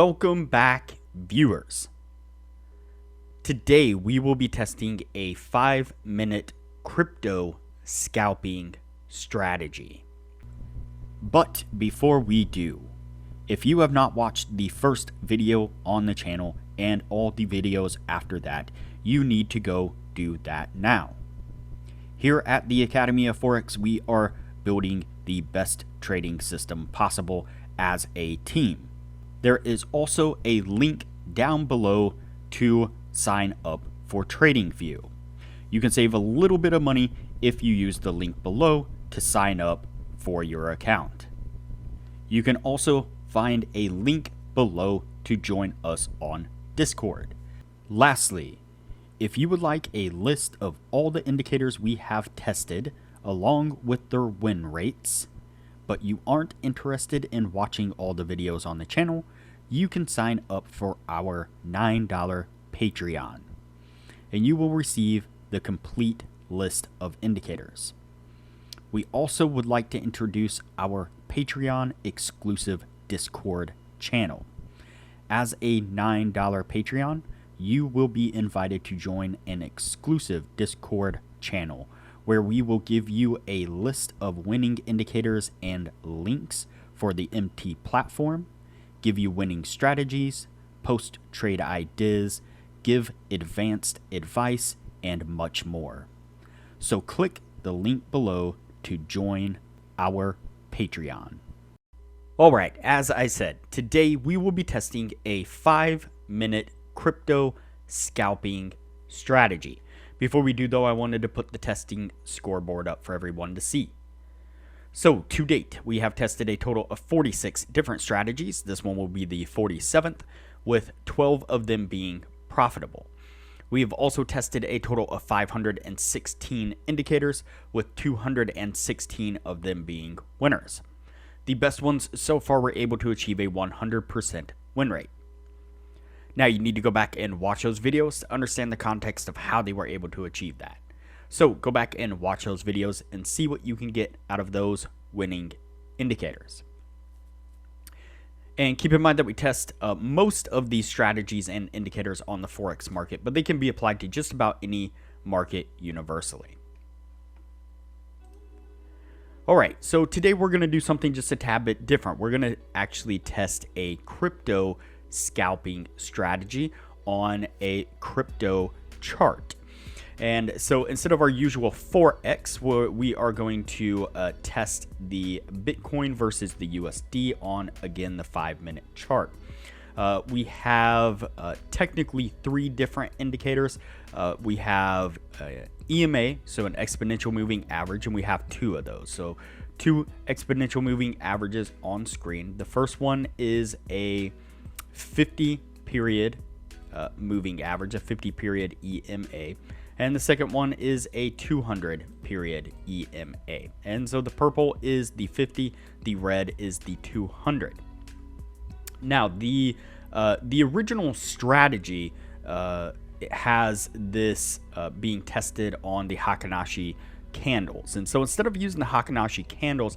Welcome back, viewers. Today we will be testing a 5-minute crypto scalping strategy. But before we do, if you have not watched the first video on the channel and all the videos after that, you need to go do that now. Here at the Academy of Forex, we are building the best trading system possible as a team. There is also a link down below to sign up for TradingView. You can save a little bit of money if you use the link below to sign up for your account. You can also find a link below to join us on Discord. Lastly, if you would like a list of all the indicators we have tested along with their win rates, but you aren't interested in watching all the videos on the channel, you can sign up for our $9 Patreon, and you will receive the complete list of indicators. We also would like to introduce our Patreon exclusive Discord channel. As a $9 Patreon, you will be invited to join an exclusive Discord channel where we will give you a list of winning indicators and links for the MT platform, give you winning strategies, post trade ideas, give advanced advice, and much more. So click the link below to join our Patreon. Alright, as I said, today we will be testing a 5-minute crypto scalping strategy. Before we do though, I wanted to put the testing scoreboard up for everyone to see. So to date, we have tested a total of 46 different strategies. This one will be the 47th, with 12 of them being profitable. We have also tested a total of 516 indicators, with 216 of them being winners. The best ones so far were able to achieve a 100% win rate. Now you need to go back and watch those videos to understand the context of how they were able to achieve that. So go back and watch those videos and see what you can get out of those winning indicators. And keep in mind that we test most of these strategies and indicators on the Forex market, but they can be applied to just about any market universally. Alright, so today we're going to do something just a tad bit different. We're going to actually test a crypto scalping strategy on a crypto chart. And so instead of our usual 4x, we are going to test the Bitcoin versus the USD on, again, the 5-minute chart. We have technically 3 different indicators. We have EMA, so an exponential moving average, and we have 2 of those. So 2 exponential moving averages on screen. The first one is a 50 period moving average, a 50 period EMA, and the second one is a 200 period EMA. And so the purple is the 50, the red is the 200. Now the original strategy has this being tested on the Heikin-Ashi candles, and so instead of using the Heikin-Ashi candles,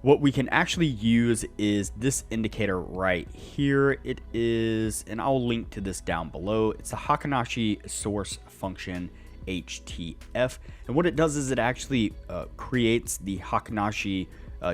what we can actually use is this indicator right here. It is, and I'll link to this down below. It's the Heikin-Ashi source function HTF, and what it does is it actually creates the Heikin-Ashi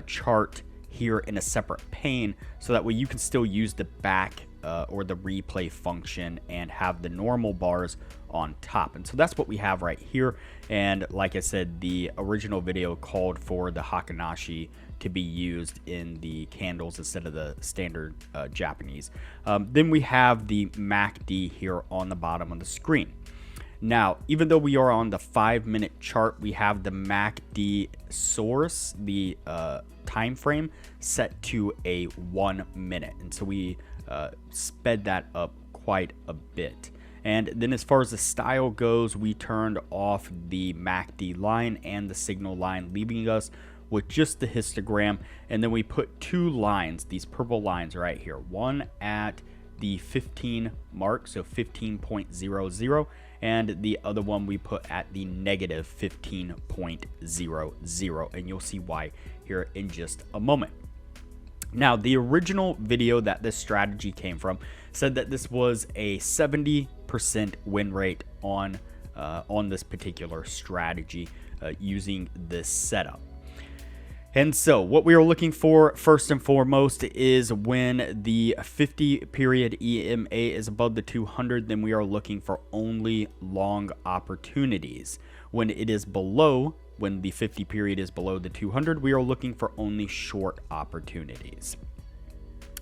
chart here in a separate pane, so that way you can still use the back or the replay function and have the normal bars on top. And so that's what we have right here. And like I said, the original video called for the Heikin-Ashi to be used in the candles instead of the standard Japanese. Then we have the MACD here on the bottom of the screen. Now, even though we are on the 5-minute chart, we have the MACD source, the time frame, set to a 1 minute, and so we sped that up quite a bit. And then as far as the style goes, we turned off the MACD line and the signal line, leaving us with just the histogram. And then we put 2 lines, these purple lines right here, one at the 15 mark, so 15.00, and the other one we put at the negative 15.00, and you'll see why here in just a moment. Now, the original video that this strategy came from said that this was a 70% win rate on this particular strategy using this setup. And so what we are looking for first and foremost is when the 50 period EMA is above the 200, then we are looking for only long opportunities. When it is below, when the 50 period is below the 200, we are looking for only short opportunities.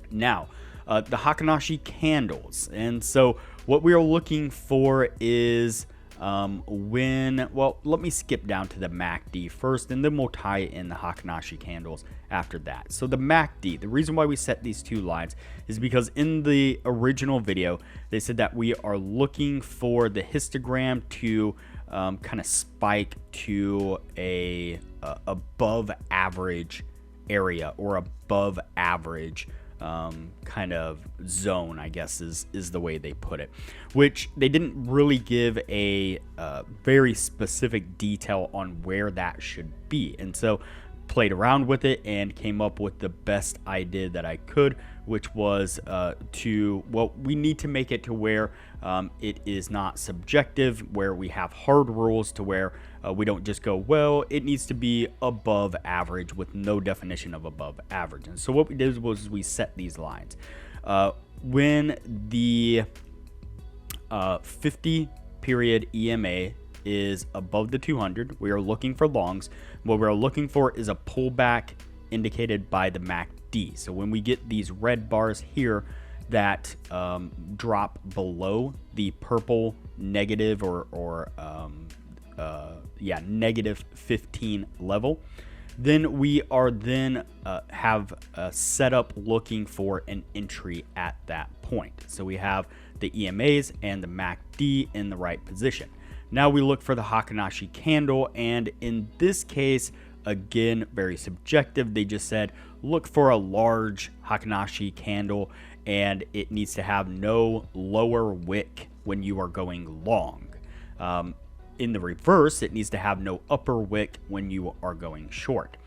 Now, the Hakanashi candles. And so what we are looking for is well, let me skip down to the MACD first, and then we'll tie in the Hakanashi candles after that. So the MACD, the reason why we set these two lines is because in the original video, they said that we are looking for the histogram to kind of spike to a above average area, or above average kind of zone, I guess is the way they put it, which they didn't really give a very specific detail on where that should be. And so played around with it and came up with the best idea that I could, which was we need to make it to where it is not subjective, where we have hard rules to where we don't just go, well, it needs to be above average with no definition of above average. And so what we did was we set these lines. When the 50 period EMA is above the 200, we are looking for longs. What we're looking for is a pullback indicated by the MACD. So when we get these red bars here that drop below the purple negative or negative 15 level, then we are have a setup looking for an entry at that point. So we have the EMAs and the MACD in the right position. Now we look for the Hakanashi candle, and in this case, again, very subjective. They just said look for a large Hakanashi candle, and it needs to have no lower wick when you are going long. In the reverse, it needs to have no upper wick when you are going short.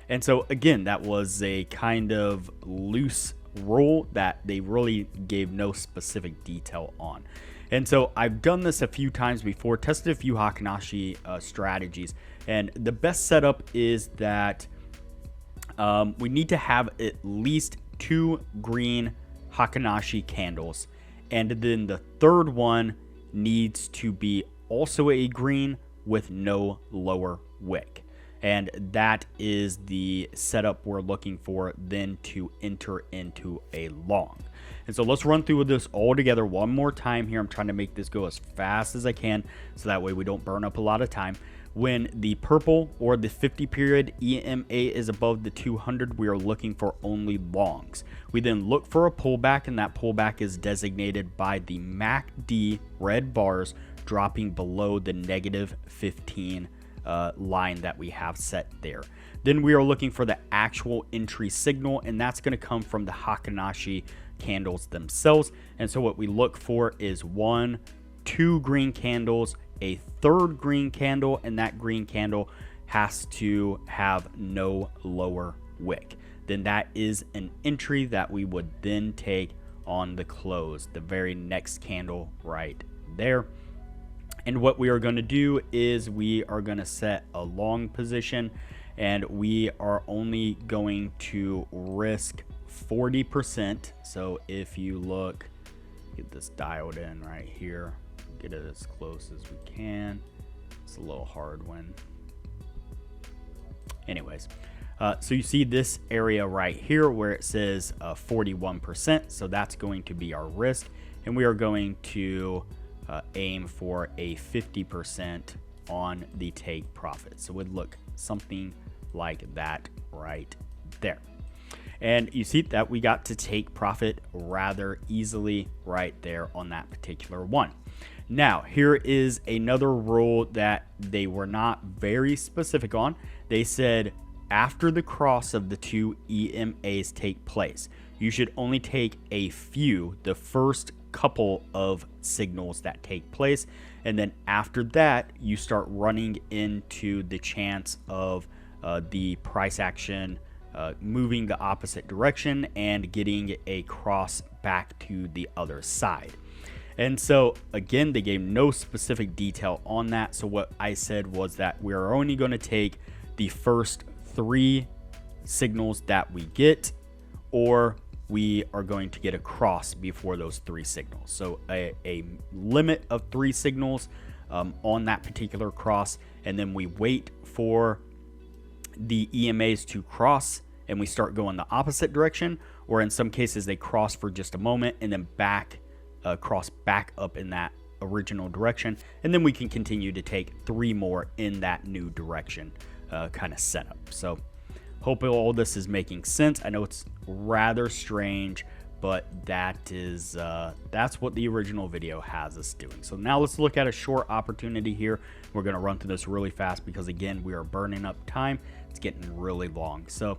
And so again, that was a kind of loose rule that they really gave no specific detail on. And so I've done this a few times before, tested a few Hakanashi strategies, and the best setup is that we need to have at least 2 green Hakanashi candles, and then the third one needs to be also a green with no lower wick. And that is the setup we're looking for then to enter into a long. And so let's run through this all together one more time here. I'm trying to make this go as fast as I can so that way we don't burn up a lot of time. When the purple or the 50 period EMA is above the 200, we are looking for only longs. We then look for a pullback, and that pullback is designated by the MACD red bars dropping below the negative 15 line that we have set there. Then we are looking for the actual entry signal, and that's going to come from the Hakanashi candles themselves. And so what we look for is 1, 2 green candles, a third green candle, and that green candle has to have no lower wick. Then that is an entry that we would then take on the close, the very next candle right there. And what we are going to do is we are going to set a long position, and we are only going to risk 40%. So if you look, get this dialed in right here, get it as close as we can. It's a little hard when, anyways. So you see this area right here where it says 41%. So that's going to be our risk, and we are going to aim for a 50% on the take profit. So it would look something like that right there. And you see that we got to take profit rather easily right there on that particular one. Now, here is another rule that they were not very specific on. They said after the cross of the 2 EMAs take place, you should only take a few, the first couple of signals that take place, and then after that you start running into the chance of the price action moving the opposite direction and getting a cross back to the other side. And so again, they gave no specific detail on that. So what I said was that we're only going to take the first 3 signals that we get, or we are going to get a cross before those 3 signals. So a limit of 3 signals on that particular cross, and then we wait for the EMAs to cross and we start going the opposite direction, or in some cases they cross for just a moment and then cross back up in that original direction, and then we can continue to take 3 more in that new direction kind of setup. So hope all this is making sense. I know it's rather strange, but that's what the original video has us doing. So now let's look at a short opportunity here. We're going to run through this really fast because again, we are burning up time. It's getting really long. So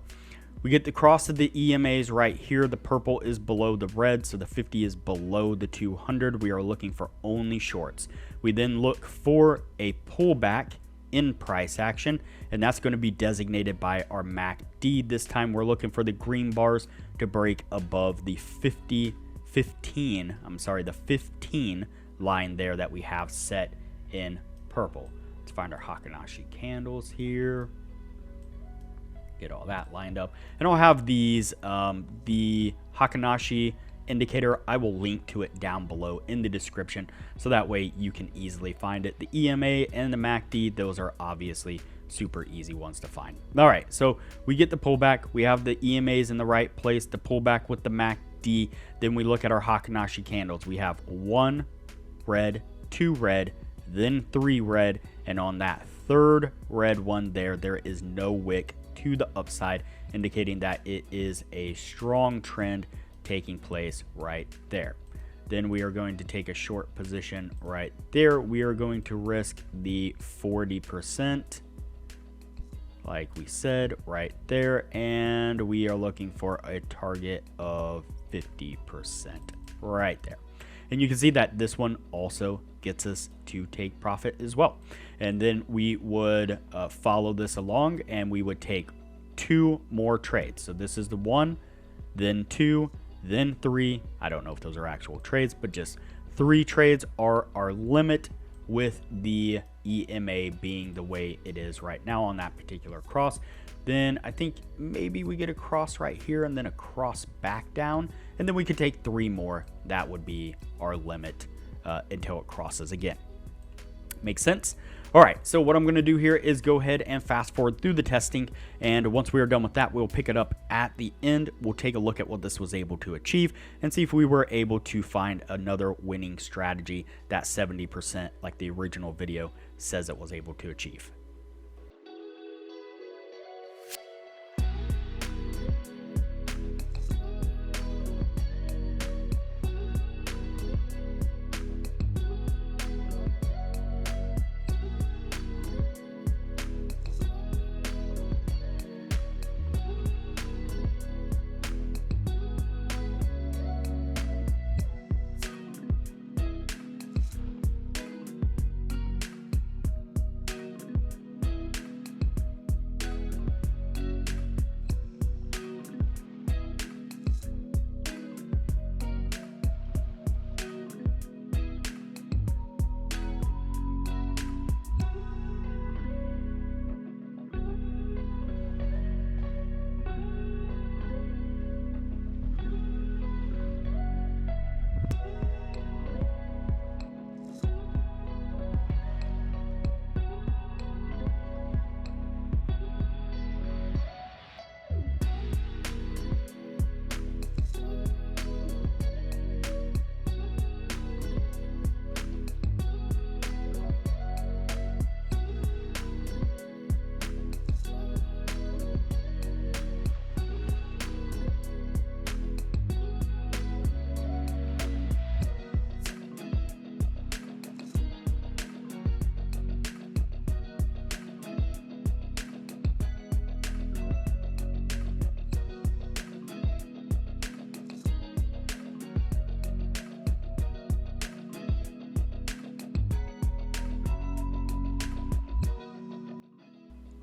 we get the cross of the EMAs right here. The purple is below the red, so the 50 is below the 200. We are looking for only shorts. We then look for a pullback in price action, and that's going to be designated by our MACD. This time we're looking for the green bars to break above the 15 line there that we have set in purple. Let's find our Hakanashi candles here. Get all that lined up, and I'll have these the Hakanashi indicator, I will link to it down below in the description, so that way you can easily find it. The EMA and the MACD, those are obviously super easy ones to find. All right, so we get the pullback, we have the EMAs in the right place, the pullback with the MACD, then we look at our Hakanashi candles. We have 1 red, 2 red, then 3 red, and on that 3rd red one there is no wick to the upside, indicating that it is a strong trend taking place right there. Then we are going to take a short position right there. We are going to risk the 40%, like we said, right there, and we are looking for a target of 50% right there. And you can see that this one also gets us to take profit as well. And then we would follow this along, and we would take 2 more trades. So this is the 1, then 2, then 3. I don't know if those are actual trades, but just 3 trades are our limit, with the EMA being the way it is right now on that particular cross. Then I think maybe we get a cross right here and then a cross back down, and then we could take 3 more. That would be our limit until it crosses again. Makes sense? All right, so what I'm going to do here is go ahead and fast forward through the testing, and once we are done with that, we'll pick it up at the end. We'll take a look at what this was able to achieve and see if we were able to find another winning strategy, that 70% like the original video says it was able to achieve.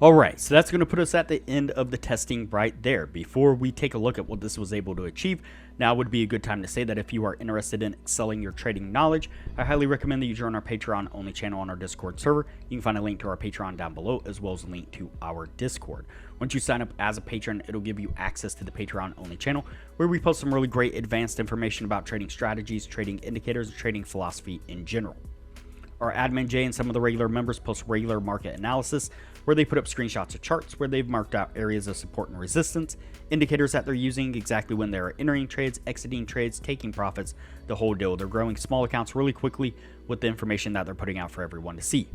All right, so that's going to put us at the end of the testing right there. Before we take a look at what this was able to achieve, now would be a good time to say that if you are interested in excelling your trading knowledge, I highly recommend that you join our Patreon only channel on our Discord server. You can find a link to our Patreon down below, as well as a link to our Discord. Once you sign up as a patron, it'll give you access to the Patreon only channel, where we post some really great advanced information about trading strategies, trading indicators, and trading philosophy in general. Our admin Jay and some of the regular members post regular market analysis, where they put up screenshots of charts where they've marked out areas of support and resistance, indicators that they're using, exactly when they're entering trades, exiting trades, taking profits, the whole deal. They're growing small accounts really quickly with the information that they're putting out for everyone to see.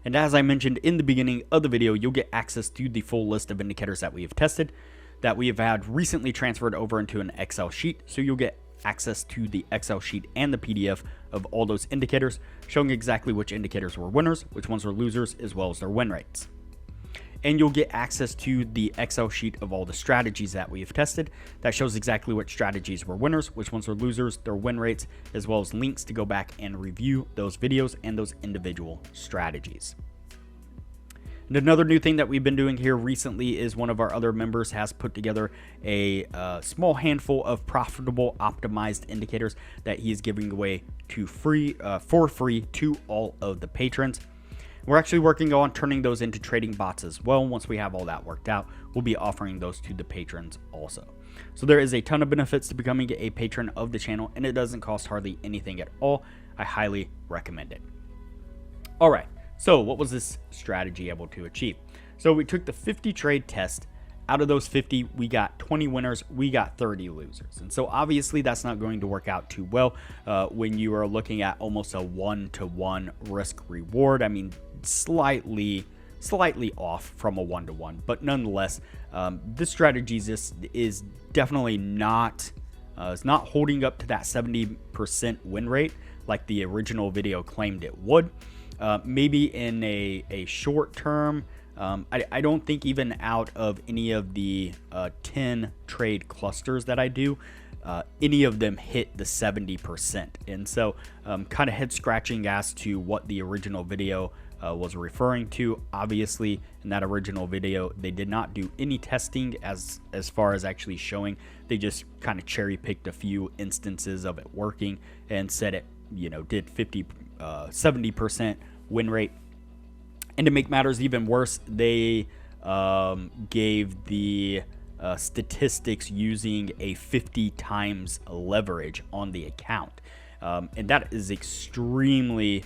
And as I mentioned in the beginning of the video, you'll get access to the full list of indicators that we have tested, that we have had recently transferred over into an Excel sheet. So you'll get access to the Excel sheet and the PDF of all those indicators, showing exactly which indicators were winners, which ones were losers, as well as their win rates. And you'll get access to the Excel sheet of all the strategies that we have tested. That shows exactly which strategies were winners, which ones were losers, their win rates, as well as links to go back and review those videos and those individual strategies. And another new thing that we've been doing here recently is one of our other members has put together a small handful of profitable optimized indicators that he is giving away for free to all of the patrons. We're actually working on turning those into trading bots as well. Once we have all that worked out, we'll be offering those to the patrons also. So there is a ton of benefits to becoming a patron of the channel, and it doesn't cost hardly anything at all. I highly recommend it. All right. So what was this strategy able to achieve? So we took the 50 trade test. Out of those 50, we got 20 winners, we got 30 losers. And so obviously that's not going to work out too well when you are looking at almost a 1-to-1 risk reward. I mean, slightly off from a 1-to-1, but nonetheless, this strategy is definitely not holding up to that 70% win rate like the original video claimed it would. Maybe in a short term, I don't think even out of any of the 10 trade clusters that I do, any of them hit the 70%. And so kind of head scratching as to what the original video was referring to. Obviously, in that original video, they did not do any testing as far as actually showing. They just kind of cherry picked a few instances of it working and said it, did 70% win rate. And to make matters even worse, they gave the statistics using a 50 times leverage on the account, and that is extremely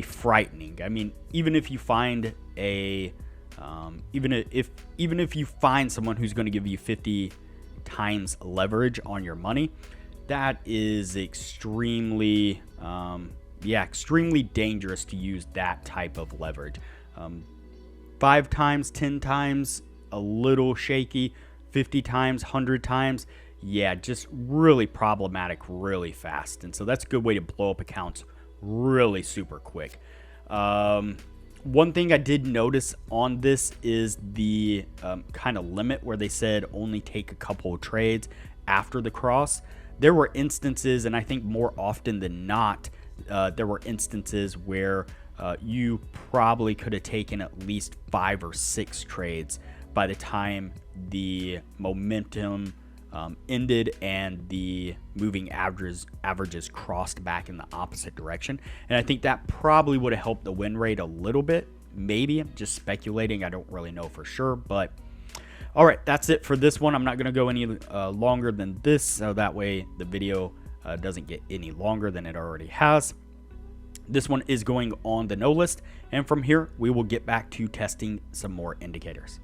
frightening. I mean, even if you find even if you find someone who's going to give you 50 times leverage on your money, that is extremely dangerous to use that type of leverage. 5 times, 10 times, a little shaky. 50 times, 100 times, yeah, just really problematic really fast. And so that's a good way to blow up accounts really super quick. One thing I did notice on this is the kind of limit where they said only take a couple of trades after the cross. There were instances, and I think more often than not, there were instances where you probably could have taken at least 5 or 6 trades by the time the momentum ended and the moving averages crossed back in the opposite direction. And I think that probably would have helped the win rate a little bit. Maybe. I'm just speculating. I don't really know for sure. But all right, that's it for this one. I'm not going to go any longer than this, so that way the video doesn't get any longer than it already has. This one is going on the no list, and from here we will get back to testing some more indicators.